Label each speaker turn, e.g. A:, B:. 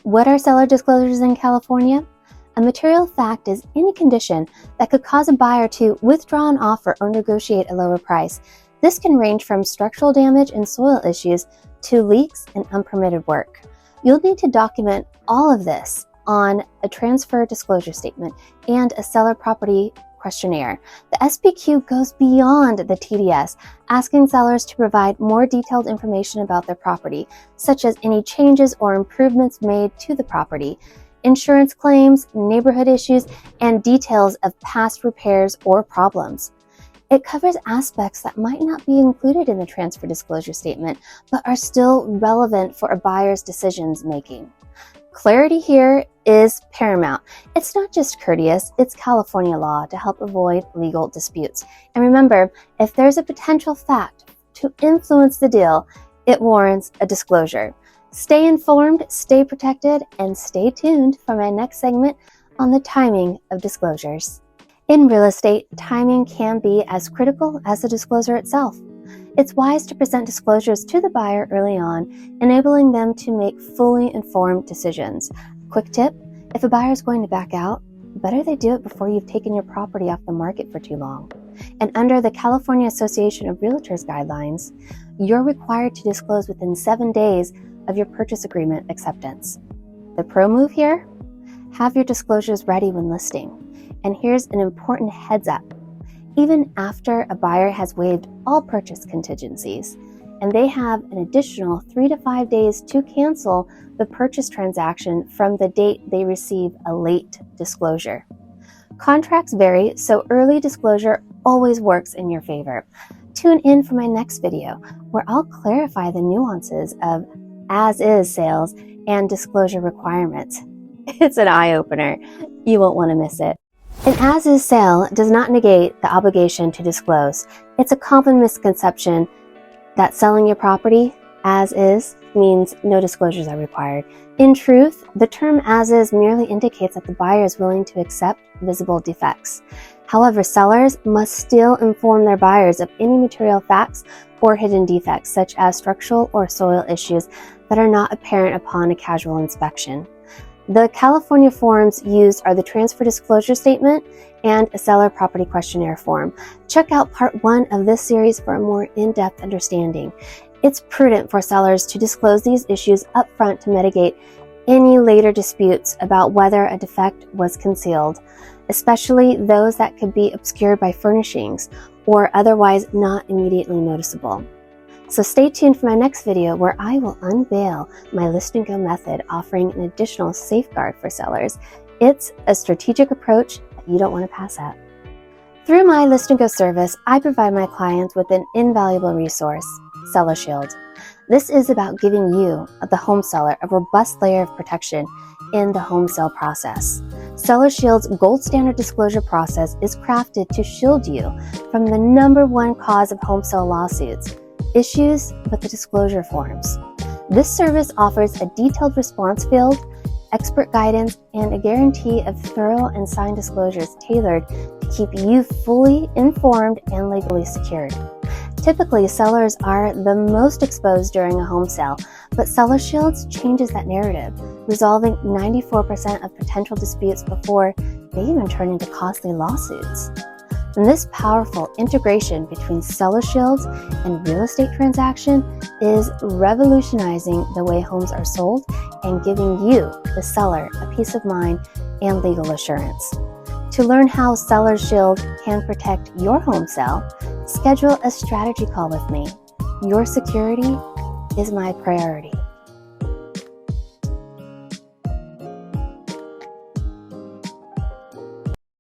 A: What are seller disclosures in California? A material fact is any condition that could cause a buyer to withdraw an offer or negotiate a lower price. This can range from structural damage and soil issues to leaks and unpermitted work. You'll need to document all of this on a transfer disclosure statement and a seller property questionnaire. The SPQ goes beyond the TDS, asking sellers to provide more detailed information about their property, such as any changes or improvements made to the property, insurance claims, neighborhood issues, and details of past repairs or problems. It covers aspects that might not be included in the transfer disclosure statement, but are still relevant for a buyer's decisions making. Clarity here is paramount. It's not just courteous, it's California law to help avoid legal disputes. And remember, if there's a potential fact to influence the deal, it warrants a disclosure. Stay informed, stay protected, and stay tuned for my next segment on the timing of disclosures. In real estate, timing can be as critical as the disclosure itself. It's wise to present disclosures to the buyer early on, enabling them to make fully informed decisions. Quick tip, if a buyer is going to back out, better they do it before you've taken your property off the market for too long. And under the California Association of Realtors guidelines, you're required to disclose within 7 days of your purchase agreement acceptance. The pro move here? Have your disclosures ready when listing. And here's an important heads up. Even after a buyer has waived all purchase contingencies, and they have an additional 3 to 5 days to cancel the purchase transaction from the date they receive a late disclosure. Contracts vary, so early disclosure always works in your favor. Tune in for my next video, where I'll clarify the nuances of as-is sales and disclosure requirements. It's an eye-opener. You won't want to miss it. An as-is sale does not negate the obligation to disclose. It's a common misconception that selling your property as-is means no disclosures are required. In truth, the term as-is merely indicates that the buyer is willing to accept visible defects. However, sellers must still inform their buyers of any material facts or hidden defects, such as structural or soil issues that are not apparent upon a casual inspection. The California forms used are the Transfer Disclosure Statement and a Seller Property Questionnaire form. Check out part 1 of this series for a more in-depth understanding. It's prudent for sellers to disclose these issues upfront to mitigate any later disputes about whether a defect was concealed, especially those that could be obscured by furnishings or otherwise not immediately noticeable. So stay tuned for my next video, where I will unveil my list and go method, offering an additional safeguard for sellers. It's a strategic approach that you don't want to pass up. Through my list and go service, I provide my clients with an invaluable resource, Seller Shield. This is about giving you, the home seller, a robust layer of protection in the home sale process. Seller Shield's gold standard disclosure process is crafted to shield you from the #1 cause of home sale lawsuits: issues with the disclosure forms. This service offers a detailed response field, expert guidance, and a guarantee of thorough and signed disclosures tailored to keep you fully informed and legally secured. Typically, sellers are the most exposed during a home sale, but Seller Shields changes that narrative, resolving 94% of potential disputes before they even turn into costly lawsuits. And this powerful integration between Seller Shields and real estate transaction is revolutionizing the way homes are sold and giving you, the seller, a peace of mind and legal assurance. To learn how Seller Shield can protect your home sale, schedule a strategy call with me. Your security is my priority.